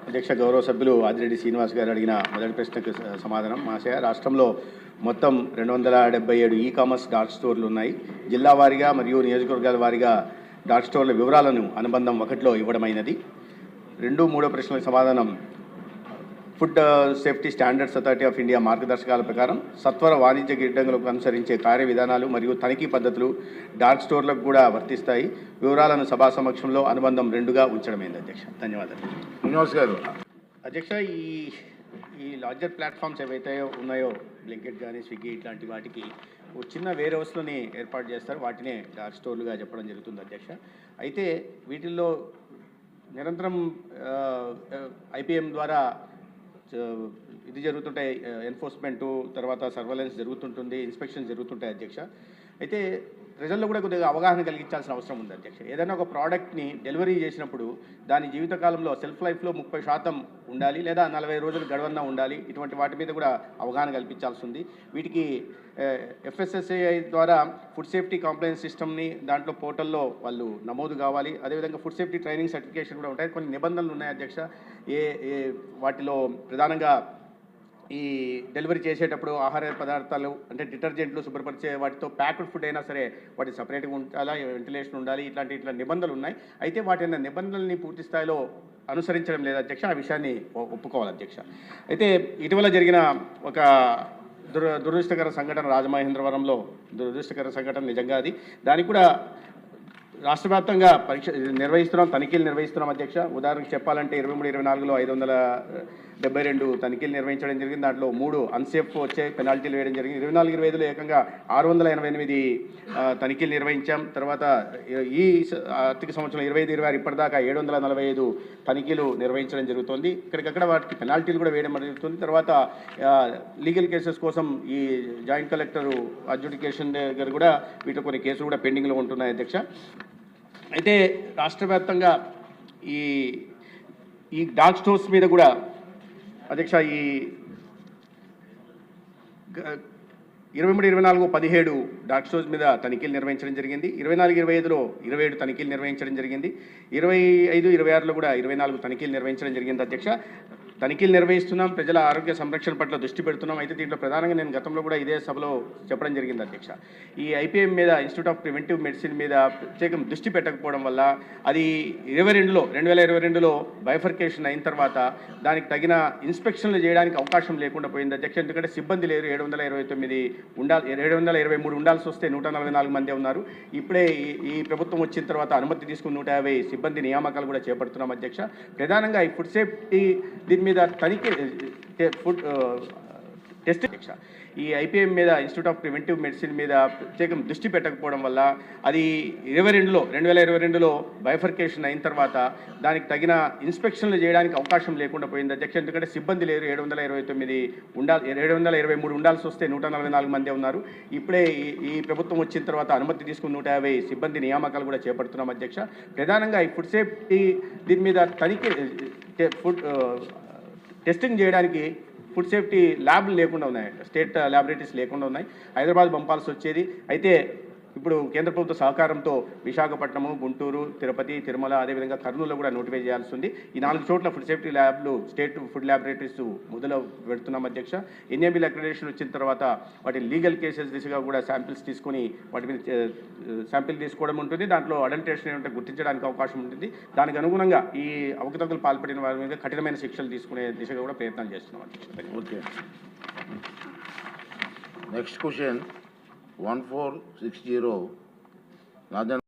అధ్యక్ష గౌరవ సభ్యులు ఆదిరెడ్డి శ్రీనివాస్ గారు అడిగిన మొదటి ప్రశ్నకు సమాధానం. మాసయ రాష్ట్రంలో మొత్తం 277 ఈ కామర్స్ డార్క్ స్టోర్లు ఉన్నాయి. జిల్లా వారీగా మరియు నియోజకవర్గాల వారీగా డార్క్ స్టోర్ల వివరాలను అనుబంధం 1లో ఇవ్వడమైనది. 2, 3 ప్రశ్నలకు సమాధానం. Food safety standards authority of India మార్గదర్శకాల ప్రకారం సత్వర వాణిజ్య గిడ్డంగులకు అనుసరించే కార్య విధానాలు మరియు తనిఖీ పద్ధతులు డార్క్ స్టోర్లకు కూడా వర్తిస్తాయి. వివరాలను సభా సమక్షంలో అనుబంధం 2గా ఉంచడమైంది. అధ్యక్ష ధన్యవాదాలు. శ్రీనివాస్ గారు. అధ్యక్ష ఈ లార్జర్ ప్లాట్ఫామ్స్ ఏవైతే ఉన్నాయో బ్లింకిట్ కానీ స్విగ్గీ ఇట్లాంటి వాటికి చిన్న వేర్ హౌస్లని ఏర్పాటు చేస్తారు. వాటినే డార్క్ స్టోర్లుగా చెప్పడం జరుగుతుంది. అధ్యక్ష అయితే వీటిల్లో నిరంతరం ఐపీఎం ద్వారా ఇది జరుగుతుంటాయి, ఎన్ఫోర్స్మెంటు, తర్వాత సర్వేలెన్స్ జరుగుతుంటుంది, ఇన్స్పెక్షన్ జరుగుతుంటాయి. అధ్యక్ష అయితే ప్రజల్లో కూడా కొద్దిగా అవగాహన కలిగించాల్సిన అవసరం ఉంది. అధ్యక్ష ఏదైనా ఒక ప్రోడక్ట్ని డెలివరీ చేసినప్పుడు దాని జీవితకాలంలో సెల్ఫ్ లైఫ్లో 30% ఉండాలి, లేదా 40 రోజులు గడవన్నా ఉండాలి. ఇటువంటి వాటి మీద కూడా అవగాహన కల్పించాల్సి ఉంది. వీటికి FSSAI ద్వారా ఫుడ్ సేఫ్టీ కంప్లైంట్ సిస్టమ్ని దాంట్లో పోర్టల్లో వాళ్ళు నమోదు కావాలి. అదేవిధంగా ఫుడ్ సేఫ్టీ ట్రైనింగ్ సర్టిఫికేషన్ కూడా ఉంటాయి. కొన్ని నిబంధనలు ఉన్నాయి. అధ్యక్ష వాటిలో ప్రధానంగా ఈ డెలివరీ చేసేటప్పుడు ఆహార పదార్థాలు అంటే డిటర్జెంట్లు శుభ్రపరిచే వాటితో ప్యాక్డ్ ఫుడ్ అయినా సరే వాటి సపరేట్గా ఉండాలా, వెంటిలేషన్ ఉండాలి, ఇట్లా నిబంధనలు ఉన్నాయి. అయితే వాటి నిబంధనల్ని పూర్తి స్థాయిలో అనుసరించడం లేదు. అధ్యక్ష ఆ విషయాన్ని ఒప్పుకోవాలి. అధ్యక్ష అయితే ఇటీవల జరిగిన ఒక దురదృష్టకర సంఘటన, రాజమహేంద్రవరంలో దురదృష్టకర సంఘటన నిజంగా అది. దానికి కూడా రాష్ట్ర వ్యాప్తంగా పరీక్ష నిర్వహిస్తున్నాం, తనిఖీలు నిర్వహిస్తున్నాం. అధ్యక్ష ఉదాహరణకు చెప్పాలంటే 23-24లో 572 తనిఖీలు నిర్వహించడం జరిగింది. దాంట్లో 3 అన్సేఫ్ వచ్చే పెనాల్టీలు వేయడం జరిగింది. 24-25లో ఏకంగా 688 తనిఖీలు నిర్వహించాం. తర్వాత ఈ ఆర్థిక సంవత్సరం 25-26 ఇప్పటిదాకా 745 తనిఖీలు నిర్వహించడం జరుగుతుంది. ఇక్కడికక్కడ వాటికి పెనాల్టీలు కూడా వేయడం జరుగుతుంది. తర్వాత లీగల్ కేసెస్ కోసం ఈ జాయింట్ కలెక్టర్ అడ్జుడికేషన్ దగ్గర కూడా వీటిలో కొన్ని కేసులు కూడా పెండింగ్లో ఉంటున్నాయి. అధ్యక్ష అయితే రాష్ట్ర వ్యాప్తంగా ఈ డార్క్ స్టోర్స్ మీద కూడా అధ్యక్ష ఈ 23-24 17 డార్క్ స్టోర్స్ మీద తనిఖీలు నిర్వహించడం జరిగింది. 24-25లో 27 తనిఖీలు నిర్వహించడం జరిగింది. 25-26లో కూడా 24 తనిఖీలు నిర్వహించడం జరిగింది. అధ్యక్ష తనిఖీలు నిర్వహిస్తున్నాం, ప్రజల ఆరోగ్య సంరక్షణ పట్ల దృష్టి పెడుతున్నాం. అయితే దీంట్లో ప్రధానంగా నేను గతంలో కూడా ఇదే సభలో చెప్పడం జరిగింది. అధ్యక్ష ఈ ఐపీఎం మీద, ఇన్స్టిట్యూట్ ఆఫ్ ప్రివెంటివ్ మెడిసిన్ మీద ప్రత్యేకం దృష్టి పెట్టకపోవడం వల్ల అది 2022లో బైఫర్కేషన్ అయిన తర్వాత దానికి తగిన ఇన్స్పెక్షన్లు చేయడానికి అవకాశం లేకుండా పోయింది. అధ్యక్ష ఎందుకంటే సిబ్బంది లేరు. 723 ఉండాల్సి వస్తే 144 మంది ఉన్నారు. ఇప్పుడే ఈ ప్రభుత్వం వచ్చిన తర్వాత అనుమతి తీసుకుని 150 సిబ్బంది నియామకాలు కూడా చేపడుతున్నాం. అధ్యక్ష ప్రధానంగా ఈ ఫుడ్ సేఫ్టీ దీని మీద తనిఖీ ఫుడ్ టెస్ట్ ఈ ఐపీఎం మీద, ఇన్స్టిట్యూట్ ఆఫ్ ప్రివెంటివ్ మెడిసిన్ మీద ప్రత్యేకం దృష్టి పెట్టకపోవడం వల్ల అది 2022లో బైఫర్కేషన్ అయిన తర్వాత దానికి తగిన ఇన్స్పెక్షన్లు చేయడానికి అవకాశం లేకుండా పోయింది. అధ్యక్ష ఎందుకంటే సిబ్బంది లేరు. 723 ఉండాల్సి వస్తే 144 మంది ఉన్నారు. ఇప్పుడే ఈ ప్రభుత్వం వచ్చిన తర్వాత అనుమతి తీసుకుని 150 సిబ్బంది నియామకాలు కూడా చేపడుతున్నాం. అధ్యక్ష ప్రధానంగా ఈ ఫుడ్ సేఫ్టీ దీని మీద తనిఖీ ఫుడ్ టెస్టింగ్ చేయడానికి ఫుడ్ సేఫ్టీ ల్యాబ్లు లేకుండా ఉన్నాయి, స్టేట్ ల్యాబొరేటరీస్ లేకుండా ఉన్నాయి. హైదరాబాద్ పంపాల్సి వచ్చేది. అయితే ఇప్పుడు కేంద్ర ప్రభుత్వ సహకారంతో విశాఖపట్నము, గుంటూరు, తిరుపతి, తిరుమల, అదేవిధంగా కర్నూలులో కూడా నోటిఫై చేయాల్సి ఉంది. ఈ 4 చోట్ల ఫుడ్ సేఫ్టీ ల్యాబ్లు, స్టేట్ ఫుడ్ ల్యాబొరేటరీస్ మొదలు పెడుతున్నాం. అధ్యక్ష ఎన్ఏబిల్ అక్రిడిటేషన్ వచ్చిన తర్వాత వాటి లీగల్ కేసెస్ దిశగా కూడా శాంపిల్స్ తీసుకొని వాటి మీద శాంపిల్ తీసుకోవడం ఉంటుంది. దాంట్లో అడల్టరేషన్ ఏమంటే గుర్తించడానికి అవకాశం ఉంటుంది. దానికి అనుగుణంగా ఈ అవకతవకలు పాల్పడిన వారి మీద కఠినమైన శిక్షలు తీసుకునే దిశగా కూడా ప్రయత్నాలు చేస్తున్నాం. అధ్యక్ష ఓకే. Next question 1460 Rajan